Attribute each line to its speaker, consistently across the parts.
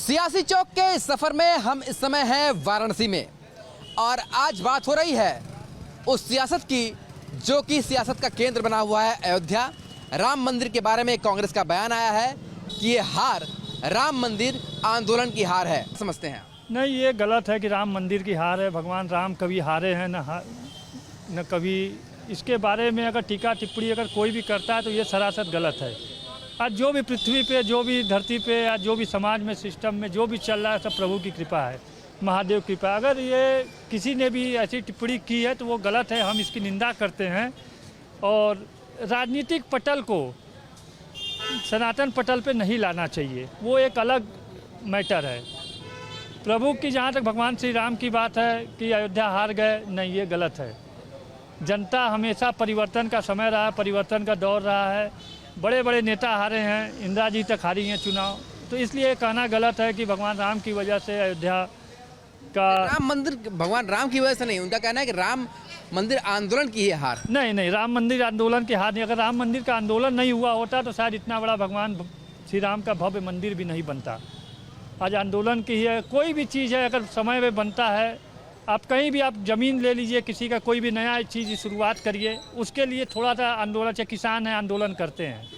Speaker 1: सियासी चौक के इस सफर में हम इस समय हैं वाराणसी में और आज बात हो रही है उस सियासत की जो कि सियासत का केंद्र बना हुआ है अयोध्या। राम मंदिर के बारे में कांग्रेस का बयान आया है कि ये हार राम मंदिर आंदोलन की हार है। समझते हैं?
Speaker 2: नहीं, ये गलत है कि राम मंदिर की हार है। भगवान राम कभी हारे हैं न कभी। इसके बारे में अगर टीका टिप्पणी अगर कोई भी करता है तो ये सरासर गलत है। आज जो भी पृथ्वी पे, जो भी धरती पे या जो भी समाज में, सिस्टम में जो भी चल रहा है सब प्रभु की कृपा है, महादेव की कृपा। अगर ये किसी ने भी ऐसी टिप्पणी की है तो वो गलत है, हम इसकी निंदा करते हैं। और राजनीतिक पटल को सनातन पटल पे नहीं लाना चाहिए, वो एक अलग मैटर है। प्रभु की जहाँ तक भगवान श्री राम की बात है कि अयोध्या हार गए, नहीं, ये गलत है। जनता हमेशा परिवर्तन का समय रहा, परिवर्तन का दौर रहा है। बड़े बड़े नेता हारे हैं, इंदिरा जी तक हारी हैं चुनाव, तो इसलिए कहना गलत है कि भगवान राम की वजह से अयोध्या का
Speaker 1: राम मंदिर भगवान राम की वजह से नहीं, उनका कहना है कि राम मंदिर आंदोलन की है हार।
Speaker 2: नहीं, राम मंदिर आंदोलन की हार नहीं। अगर राम मंदिर का आंदोलन नहीं हुआ होता तो शायद इतना बड़ा भगवान श्री राम का भव्य मंदिर भी नहीं बनता। आज आंदोलन की है, कोई भी चीज़ है अगर समय में बनता है। आप कहीं भी आप ज़मीन ले लीजिए, किसी का कोई भी नया चीज़ की शुरुआत करिए, उसके लिए थोड़ा सा आंदोलन, चाहे किसान है आंदोलन करते हैं,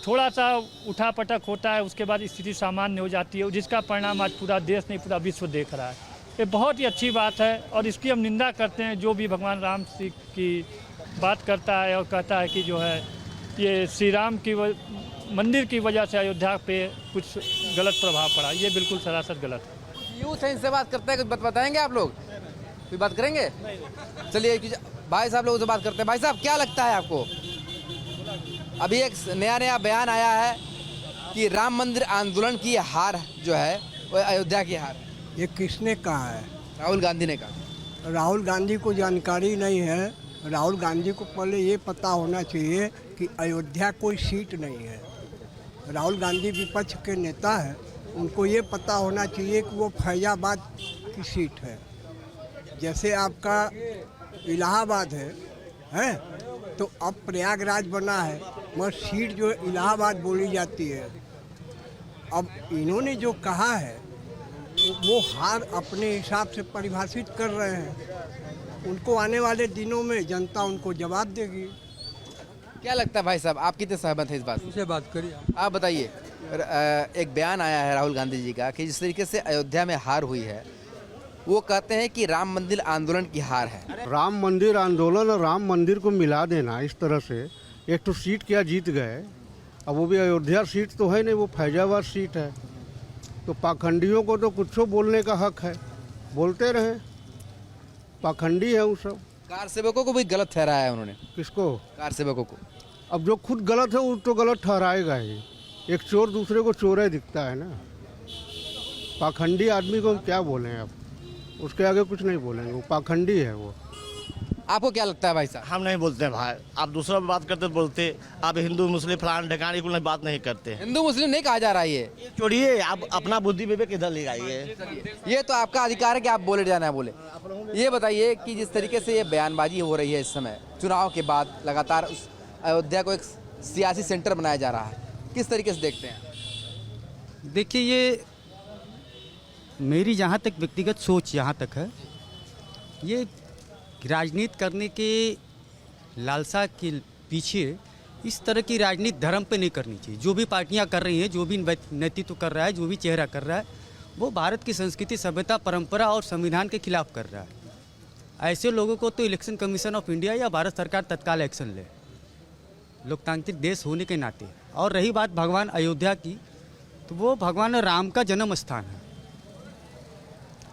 Speaker 2: थोड़ा सा उठा पटक होता है, उसके बाद स्थिति सामान्य हो जाती है, जिसका परिणाम आज पूरा देश नहीं पूरा विश्व देख रहा है। ये बहुत ही अच्छी बात है और इसकी हम निंदा करते हैं। जो भी भगवान राम जी की बात करता है और कहता है कि जो है ये श्री राम की मंदिर की वजह से अयोध्या पे कुछ गलत प्रभाव पड़ा, ये बिल्कुल सरासर गलत है।
Speaker 1: यूथ है, इनसे बात करते हैं, कुछ बताएंगे आप लोग? कोई बात करेंगे? चलिए भाई साहब लोगों से बात करते हैं। भाई साहब, क्या लगता है आपको? अभी एक नया बयान आया है कि राम मंदिर आंदोलन की हार जो है वो अयोध्या की हार है।
Speaker 3: ये किसने कहा है?
Speaker 1: राहुल गांधी ने कहा।
Speaker 3: राहुल गांधी को जानकारी नहीं है। राहुल गांधी को पहले ये पता होना चाहिए कि अयोध्या कोई सीट नहीं है। राहुल गांधी विपक्ष के नेता है, उनको ये पता होना चाहिए कि वो फैजाबाद की सीट है। जैसे आपका इलाहाबाद है तो अब प्रयागराज बना है, मगर सीट जो इलाहाबाद बोली जाती है। अब इन्होंने जो कहा है वो हार अपने हिसाब से परिभाषित कर रहे हैं। उनको आने वाले दिनों में जनता उनको जवाब देगी।
Speaker 1: क्या लगता है भाई साहब, आप कितने सहमत हैं इस बात
Speaker 4: से? बात करिए
Speaker 1: आप बताइए। एक बयान आया है राहुल गांधी जी का कि जिस तरीके से अयोध्या में हार हुई है, वो कहते हैं कि राम मंदिर आंदोलन की हार है।
Speaker 4: राम मंदिर आंदोलन और राम मंदिर को मिला देना इस तरह से, एक तो सीट क्या जीत गए, अब वो भी अयोध्या सीट तो है नहीं, वो फैजाबाद सीट है। तो पाखंडियों को तो कुछ बोलने का हक है, बोलते रहे, पाखंडी है वो सब।
Speaker 1: कार सेवकों को भी गलत ठहराया है उन्होंने।
Speaker 4: किसको?
Speaker 1: कार सेवकों को।
Speaker 4: अब जो खुद गलत है वो तो गलत ठहराएगा ही। एक चोर दूसरे को चोर ही दिखता है ना। पाखंडी आदमी को क्या बोलें, अब उसके आगे कुछ नहीं बोलेंगे, वो पाखंडी है वो।
Speaker 1: आपको क्या लगता है भाई साहब?
Speaker 5: हम नहीं बोलते हैं भाई, आप दूसरा बात करते तो बोलते। आप हिंदू मुस्लिम फलान ढकाने को बात नहीं करते हैं।
Speaker 1: हिंदू मुस्लिम नहीं कहा जा रहा है ये
Speaker 5: छोड़िए, आप अपना बुद्धि विवेक इधर ले आइए।
Speaker 1: ये तो आपका अधिकार है कि आप बोले जाना है बोले। ये बताइए कि जिस तरीके से ये बयानबाजी हो रही है इस समय चुनाव के बाद, लगातार उस अयोध्या को एक सियासी सेंटर बनाया जा रहा है, किस तरीके से देखते हैं?
Speaker 6: देखिए, ये मेरी जहाँ तक व्यक्तिगत सोच यहाँ तक है, ये राजनीति करने के लालसा के पीछे इस तरह की राजनीति धर्म पे नहीं करनी चाहिए। जो भी पार्टियां कर रही हैं, जो भी नेतृत्व कर रहा है, जो भी चेहरा कर रहा है, वो भारत की संस्कृति, सभ्यता, परंपरा और संविधान के खिलाफ कर रहा है। ऐसे लोगों को तो इलेक्शन कमीशन ऑफ इंडिया या भारत सरकार तत्काल एक्शन ले, लोकतांत्रिक देश होने के नाते। और रही बात भगवान अयोध्या की, तो वो भगवान राम का जन्म स्थान है।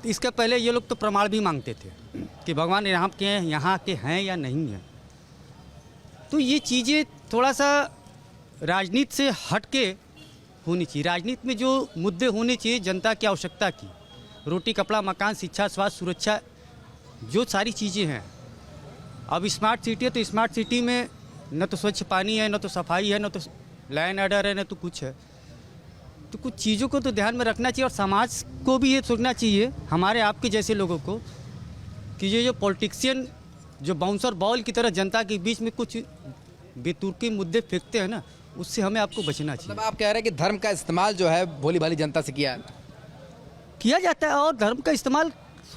Speaker 6: तो इसके पहले ये लोग तो प्रमाण भी मांगते थे कि भगवान राम के यहाँ के हैं या नहीं हैं। तो ये चीज़ें थोड़ा सा राजनीति से हट के होनी चाहिए। राजनीति में जो मुद्दे होने चाहिए जनता की आवश्यकता की, रोटी कपड़ा मकान शिक्षा स्वास्थ्य सुरक्षा, जो सारी चीज़ें हैं। अब स्मार्ट सिटी है तो स्मार्ट सिटी में न तो स्वच्छ पानी है, न तो सफाई है, न तो लाइन ऑर्डर है, न तो कुछ है। तो कुछ चीज़ों को तो ध्यान में रखना चाहिए और समाज को भी ये सोचना चाहिए, हमारे आपके जैसे लोगों को, कि ये जो पॉलिटिशियन जो बाउंसर बॉल की तरह जनता के बीच में कुछ बेतुर्की मुद्दे फेंकते हैं ना, उससे हमें आपको बचना चाहिए।
Speaker 1: मतलब आप कह रहे हैं कि धर्म का इस्तेमाल जो है भोली भाली जनता से
Speaker 6: किया जाता है और धर्म का इस्तेमाल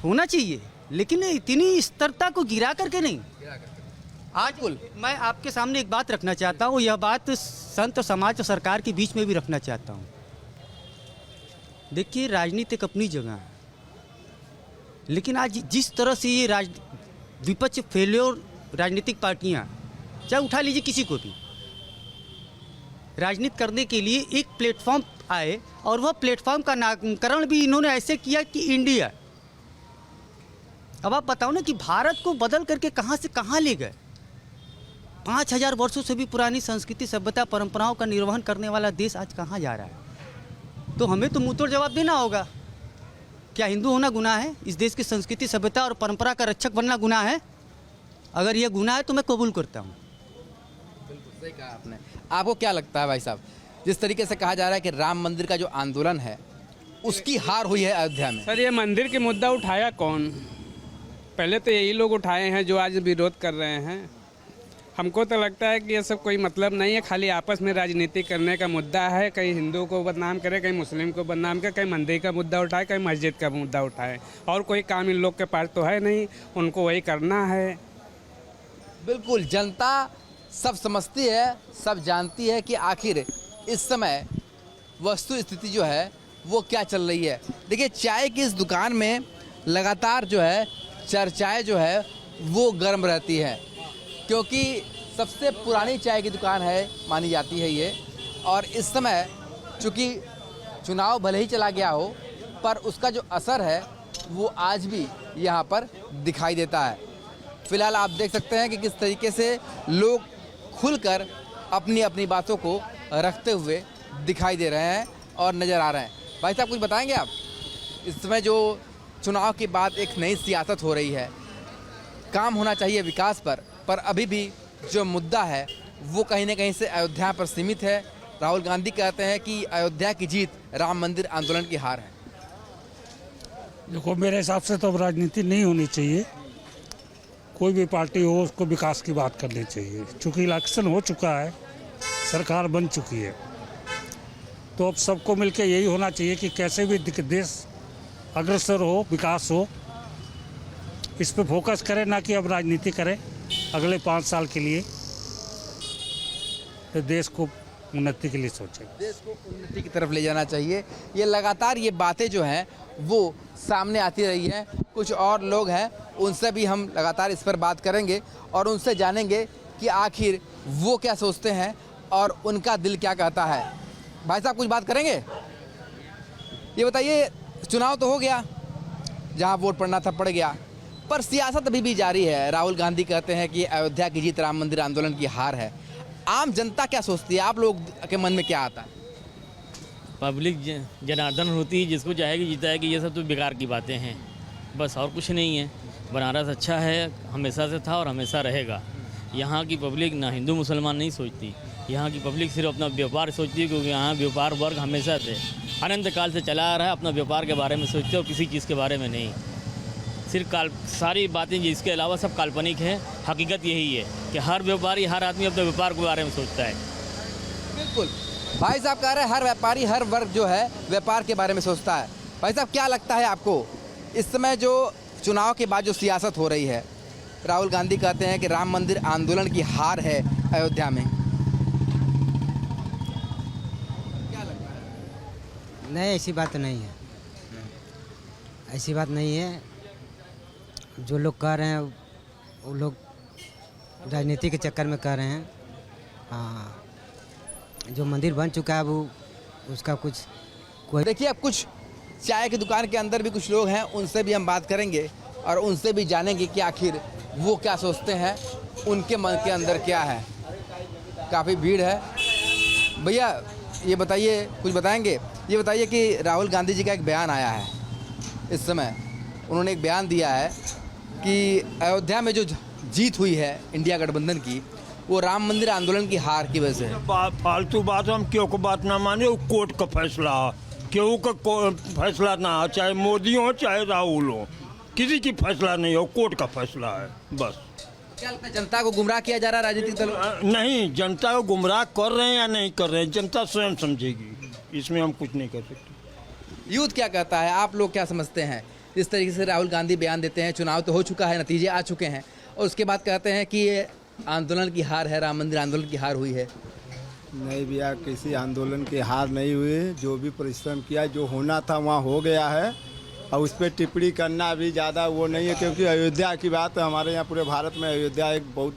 Speaker 6: होना चाहिए, लेकिन इतनी स्तरता को गिरा करके नहीं। आज मैं आपके सामने एक बात रखना चाहता हूँ, यह बात संत समाज और सरकार के बीच में भी रखना चाहता हूँ। देखिए, राजनीति एक अपनी जगह है, लेकिन आज जिस तरह से ये विपक्ष फैले और राजनीतिक पार्टियाँ, चाहे उठा लीजिए किसी को भी, राजनीति करने के लिए एक प्लेटफॉर्म आए और वह प्लेटफॉर्म का नामकरण भी इन्होंने ऐसे किया कि इंडिया। अब आप बताओ ना कि भारत को बदल करके कहाँ से कहाँ ले गए। 5000 वर्षों से भी पुरानी संस्कृति, सभ्यता, परंपराओं का निर्वहन करने वाला देश आज कहाँ जा रहा है। तो हमें तो मुंहतोड़ जवाब देना होगा। क्या हिंदू होना गुनाह है? इस देश की संस्कृति, सभ्यता और परंपरा का रक्षक बनना गुनाह है? अगर यह गुनाह है तो मैं कबूल करता हूँ।
Speaker 1: बिल्कुल सही कहा आपने। आपको क्या लगता है भाई साहब, जिस तरीके से कहा जा रहा है कि राम मंदिर का जो आंदोलन है उसकी हार हुई है अयोध्या में?
Speaker 7: सर, ये मंदिर के मुद्दा उठाया कौन? पहले तो यही लोग उठाए हैं जो आज विरोध कर रहे हैं। हमको तो लगता है कि ये सब कोई मतलब नहीं है, खाली आपस में राजनीति करने का मुद्दा है। कहीं हिंदू को बदनाम करे, कहीं मुस्लिम को बदनाम करे, कहीं मंदिर का मुद्दा उठाए, कहीं मस्जिद का मुद्दा उठाए, और कोई काम इन लोग के पास तो है नहीं, उनको वही करना है।
Speaker 1: बिल्कुल, जनता सब समझती है, सब जानती है कि आखिर इस समय वस्तु स्थिति जो है वो क्या चल रही है। देखिए, चाय की इस दुकान में लगातार जो है चर्चाएं जो है वो गर्म रहती हैं, क्योंकि सबसे पुरानी चाय की दुकान है मानी जाती है ये। और इस समय चूँकि चुनाव भले ही चला गया हो, पर उसका जो असर है वो आज भी यहाँ पर दिखाई देता है। फिलहाल आप देख सकते हैं कि किस तरीके से लोग खुलकर अपनी अपनी बातों को रखते हुए दिखाई दे रहे हैं और नज़र आ रहे हैं। भाई साहब, कुछ बताएंगे आप? इस समय जो चुनाव के बाद एक नई सियासत हो रही है, काम होना चाहिए विकास पर अभी भी जो मुद्दा है वो कहीं ना कहीं से अयोध्या पर सीमित है। राहुल गांधी कहते हैं कि अयोध्या की जीत राम मंदिर आंदोलन की हार है।
Speaker 8: देखो, मेरे हिसाब से तो अब राजनीति नहीं होनी चाहिए। कोई भी पार्टी हो, उसको विकास की बात करनी चाहिए। चूँकि इलेक्शन हो चुका है, सरकार बन चुकी है, तो अब सबको मिलकर यही होना चाहिए कि कैसे भी देश अग्रसर हो, विकास हो, इस पे फोकस करें, ना कि अब राजनीति करें अगले 5 साल के लिए। तो देश को उन्नति के लिए सोचें,
Speaker 1: देश को उन्नति की तरफ ले जाना चाहिए। ये लगातार ये बातें जो हैं वो सामने आती रही हैं। कुछ और लोग हैं, उनसे भी हम लगातार इस पर बात करेंगे और उनसे जानेंगे कि आखिर वो क्या सोचते हैं और उनका दिल क्या कहता है। भाई साहब, कुछ बात करेंगे? ये बताइए, चुनाव तो हो गया, जहां वोट पड़ना था पड़ गया, पर सियासत अभी भी जारी है। राहुल गांधी कहते हैं कि अयोध्या की जीत राम मंदिर आंदोलन की हार है। आम जनता क्या सोचती है? आप लोग के मन में क्या आता है?
Speaker 9: पब्लिक जनार्दन होती है, जिसको चाहेगी जीता है कि ये सब तो बेकार की बातें हैं, बस और कुछ नहीं है। बनारस अच्छा है, हमेशा से था और हमेशा रहेगा। यहाँ की पब्लिक ना हिंदू मुसलमान नहीं सोचती, यहाँ की पब्लिक सिर्फ अपना व्यापार सोचती है, क्योंकि यहाँ व्यापार वर्ग हमेशा से अनंत काल से चला आ रहा है। अपना व्यापार के बारे में सोचते हैं और किसी चीज़ के बारे में नहीं। सिर्फ सारी बातें जिसके अलावा सब काल्पनिक है। हकीकत यही है कि हर व्यापारी, हर आदमी अपने व्यापार के बारे में सोचता है।
Speaker 1: बिल्कुल, भाई साहब कह रहे हैं हर व्यापारी, हर वर्ग जो है व्यापार के बारे में सोचता है। भाई साहब, क्या लगता है आपको, इस समय जो चुनाव के बाद जो सियासत हो रही है, राहुल गांधी कहते हैं कि राम मंदिर आंदोलन की हार है अयोध्या में, क्या लगता है?
Speaker 10: नहीं, ऐसी बात नहीं है, ऐसी बात नहीं है। जो लोग कह रहे हैं वो लोग राजनीति के चक्कर में कह रहे हैं। हाँ, जो मंदिर बन चुका है वो उसका कुछ कोई।
Speaker 1: देखिए, अब कुछ चाय की दुकान के अंदर भी कुछ लोग हैं, उनसे भी हम बात करेंगे और उनसे भी जानेंगे कि आखिर वो क्या सोचते हैं, उनके मन के अंदर क्या है। काफ़ी भीड़ है। भैया, ये बताइए, कुछ बताएंगे? ये बताइए कि राहुल गांधी जी का एक बयान आया है इस समय, उन्होंने एक बयान दिया है कि अयोध्या में जो जीत हुई है इंडिया गठबंधन की, वो राम मंदिर आंदोलन की हार की वजह से है।
Speaker 11: फालतू बात, हम क्यों को बात ना माने, वो कोर्ट का फैसला है, क्यों का फैसला ना हो, चाहे मोदी हो चाहे राहुल हो, किसी की फैसला नहीं हो, कोर्ट का फैसला है बस।
Speaker 1: क्या लगता है जनता को गुमराह किया जा रहा है राजनीतिक दलों?
Speaker 11: नहीं, जनता को गुमराह कर रहे हैं या नहीं कर रहे हैं, जनता स्वयं समझेगी, इसमें हम कुछ नहीं कर सकते।
Speaker 1: यूथ क्या कहता है, आप लोग क्या समझते हैं? इस तरीके से राहुल गांधी बयान देते हैं, चुनाव तो हो चुका है, नतीजे आ चुके हैं, और उसके बाद कहते हैं कि ये आंदोलन की हार है, राम मंदिर आंदोलन की हार हुई है।
Speaker 12: नहीं भैया, किसी आंदोलन की हार नहीं हुई। जो भी परिश्रम किया, जो होना था वहाँ हो गया है, और उस पर टिप्पणी करना भी ज़्यादा वो नहीं है, क्योंकि अयोध्या की बात, हमारे यहाँ पूरे भारत में अयोध्या एक बहुत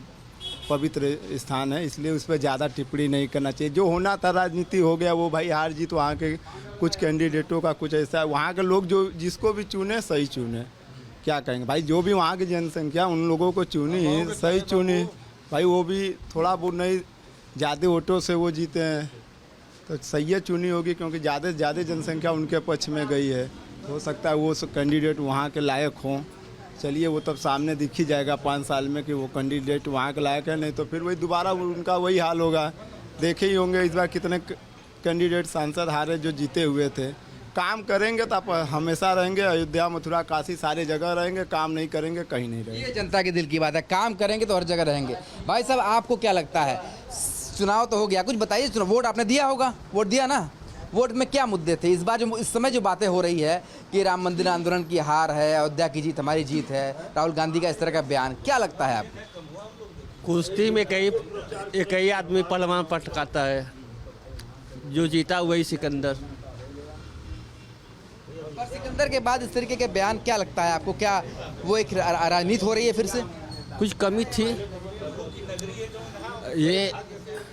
Speaker 12: पवित्र स्थान है, इसलिए उस पर ज़्यादा टिप्पणी नहीं करना चाहिए। जो होना था राजनीति हो गया, वो भाई हार जीत वहाँ के कुछ कैंडिडेटों का कुछ ऐसा है, वहाँ के लोग जो जिसको भी चुने सही चुने, क्या कहेंगे भाई, जो भी वहाँ की जनसंख्या उन लोगों को चुनी सही चुनी भाई, वो भी थोड़ा बहुत नहीं ज़्यादा वोटों से वो जीते हैं, तो सही है चुनी होगी, क्योंकि ज़्यादा से ज़्यादा जनसंख्या उनके पक्ष में गई है। हो सकता है वो कैंडिडेट वहाँ के लायक हों, चलिए वो तब सामने दिख ही जाएगा 5 साल में कि वो कैंडिडेट वहाँ के लायक है, नहीं तो फिर वही दोबारा उनका वही हाल होगा। देखे ही होंगे इस बार कितने कैंडिडेट सांसद हारे जो जीते हुए थे। काम करेंगे तो आप हमेशा रहेंगे, अयोध्या मथुरा काशी सारी जगह रहेंगे, काम नहीं करेंगे कहीं नहीं रहेंगे।
Speaker 1: ये जनता के दिल की बात है, काम करेंगे तो हर जगह रहेंगे। भाई साहब, आपको क्या लगता है, चुनाव तो हो गया, कुछ बताइए, वोट आपने दिया होगा, वोट दिया ना, वोट में क्या मुद्दे थे इस बार? जो इस समय जो बातें हो रही है कि राम मंदिर आंदोलन की हार है, अयोध्या की जीत हमारी जीत है, राहुल गांधी का इस तरह का बयान, क्या लगता है आपको?
Speaker 13: कुश्ती में एक ही आदमी पहलवान पटकाता है, जो जीता वही सिकंदर।
Speaker 1: पर सिकंदर के बाद इस तरीके के बयान क्या लगता है आपको? क्या वो एक राजनीति हो रही है फिर से?
Speaker 13: कुछ कमी थी। ये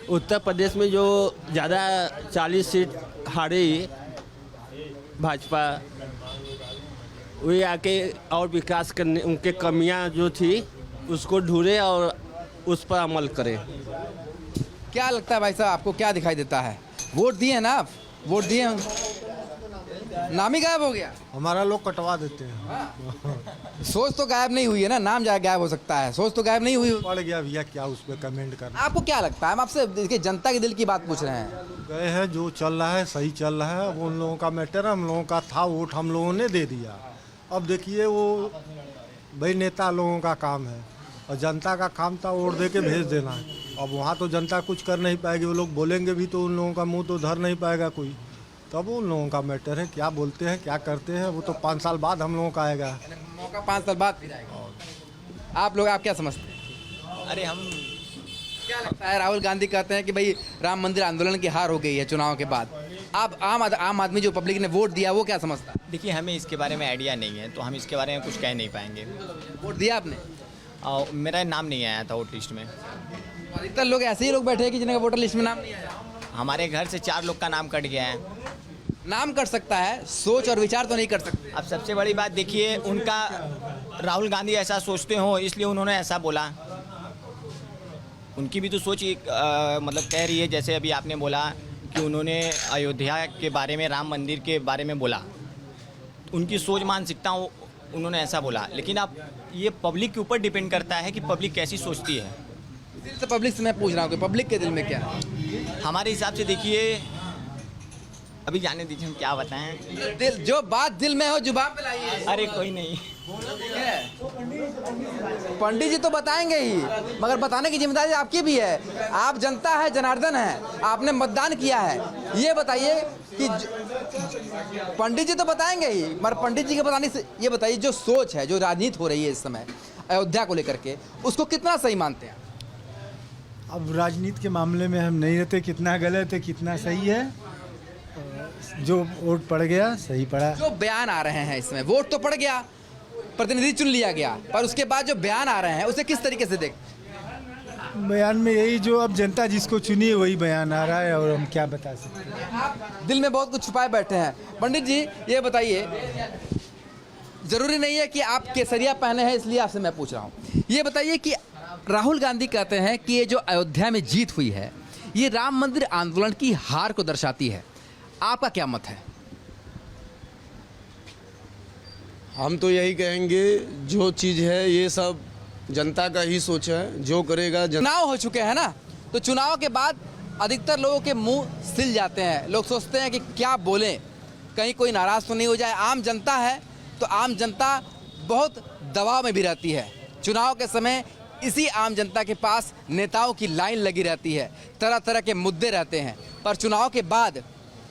Speaker 13: उत्तर प्रदेश में जो ज़्यादा 40 सीट हारी भाजपा, वे आके और विकास करने, उनके कमियां जो थी उसको ढूंढे और उस पर अमल करें।
Speaker 1: क्या लगता है भाई साहब, आपको क्या दिखाई देता है? वोट दिए ना आप, वोट दिए, नाम ही गायब हो गया।
Speaker 12: हमारा लोग कटवा देते हैं।
Speaker 1: सोच तो गायब नहीं हुई है ना, नाम गायब हो सकता है, सोच तो गायब नहीं हुई।
Speaker 12: पड़ गया भैया, क्या उस पर कमेंट करना।
Speaker 1: आपको क्या लगता है? हम आपसे देखिए जनता के दिल की बात पूछ रहे हैं।
Speaker 12: गए हैं, जो चल रहा है सही चल रहा है, वो उन लोगों का मैटर है, हम लोगों का था वोट, हम लोगों ने दे दिया। अब देखिए वो भाई नेता लोगों का काम है, और जनता का काम था वोट दे के भेज देना है। अब वहाँ तो जनता कुछ कर नहीं पाएगी, वो लोग बोलेंगे भी तो उन लोगों का मुँह तो धर नहीं पाएगा कोई, तब उन लोगों का मैटर है, क्या बोलते हैं क्या करते हैं, वो तो 5 साल बाद हम लोगों का आएगा।
Speaker 1: मौका 5 साल बाद फिर आएगा। आप लोग, आप क्या समझते हैं?
Speaker 14: अरे हम
Speaker 1: क्या लगता है, राहुल गांधी कहते हैं कि भाई राम मंदिर आंदोलन की हार हो गई है चुनाव के बाद, आप आम आदमी जो पब्लिक ने वोट दिया वो क्या समझता है?
Speaker 14: देखिए, हमें इसके बारे में आइडिया नहीं है, तो हम इसके बारे में कुछ कह नहीं पाएंगे।
Speaker 1: वोट दिया आपने?
Speaker 14: मेरा नाम नहीं आया था वोट लिस्ट में।
Speaker 1: अधिकतर लोग ऐसे ही लोग बैठे हैं कि जिनका वोटर लिस्ट में नाम नहीं आया।
Speaker 14: हमारे घर से 4 लोग का नाम कट गया है।
Speaker 1: नाम कट सकता है, सोच और विचार तो नहीं कर सकते।
Speaker 14: अब सबसे बड़ी बात देखिए, उनका राहुल गांधी ऐसा सोचते हो इसलिए उन्होंने ऐसा बोला। उनकी भी तो सोच मतलब कह रही है, जैसे अभी आपने बोला कि उन्होंने अयोध्या के बारे में, राम मंदिर के बारे में बोला, उनकी सोच मानसिकता उन्होंने ऐसा बोला। लेकिन अब ये पब्लिक के ऊपर डिपेंड करता है कि पब्लिक कैसी सोचती है।
Speaker 1: इसीलिए तो पब्लिक से मैं पूछ रहा हूँ कि पब्लिक के दिल में क्या है।
Speaker 14: हमारे हिसाब से देखिए, अभी जाने दीजिए, हम क्या बताएं।
Speaker 1: दिल, जो बात दिल में हो जुबान पे लाइए।
Speaker 14: अरे कोई नहीं,
Speaker 1: पंडित जी तो बताएंगे ही, मगर बताने की जिम्मेदारी आपकी भी है। आप जनता है, जनार्दन है, आपने मतदान किया है। ये बताइए कि पंडित जी तो बताएंगे ही, मगर पंडित जी के बताने से ये बताइए, जो सोच है, जो राजनीति हो रही है इस समय अयोध्या को लेकर के, उसको कितना सही मानते हैं?
Speaker 12: अब राजनीति के मामले में हम नहीं रहते, कितना गलत है कितना सही है, जो वोट पड़ गया सही पड़ा।
Speaker 1: जो बयान आ रहे हैं इसमें, वोट तो पड़ गया, प्रतिनिधि चुन लिया गया, पर उसके बाद जो बयान आ रहे हैं उसे किस तरीके से देखते?
Speaker 12: बयान में यही, जो अब जनता जिसको चुनी है वही बयान आ रहा है, और हम क्या बता सकते हैं।
Speaker 1: आप दिल में बहुत कुछ छुपाए बैठे हैं। पंडित जी ये बताइए, जरूरी नहीं है कि आप केसरिया पहने हैं इसलिए आपसे मैं पूछ रहा हूँ, ये बताइए कि राहुल गांधी कहते हैं कि ये जो अयोध्या में जीत हुई है ये राम मंदिर आंदोलन की हार को दर्शाती है, आपका क्या मत है?
Speaker 15: हम तो यही कहेंगे, जो चीज़ है ये सब जनता का ही सोच है, जो करेगा
Speaker 1: चुनाव हो चुके हैं ना, तो चुनाव के बाद अधिकतर लोगों के मुंह सिल जाते हैं, लोग सोचते हैं कि क्या बोलें, कहीं कोई नाराज़ तो नहीं हो जाए। आम जनता है तो आम जनता बहुत दबाव में भी रहती है। चुनाव के समय इसी आम जनता के पास नेताओं की लाइन लगी रहती है, तरह तरह के मुद्दे रहते हैं, पर चुनाव के बाद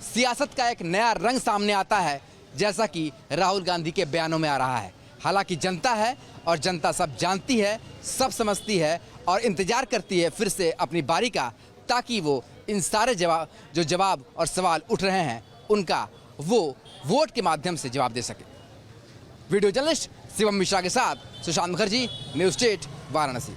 Speaker 1: सियासत का एक नया रंग सामने आता है, जैसा कि राहुल गांधी के बयानों में आ रहा है। हालांकि जनता है और जनता सब जानती है, सब समझती है और इंतजार करती है फिर से अपनी बारी का, ताकि वो इन सारे जवाब और सवाल उठ रहे हैं उनका वो वोट के माध्यम से जवाब दे सके। वीडियो जर्नलिस्ट शिवम मिश्रा के साथ सुशांत मुखर्जी, न्यूज़ स्टेट, वाराणसी।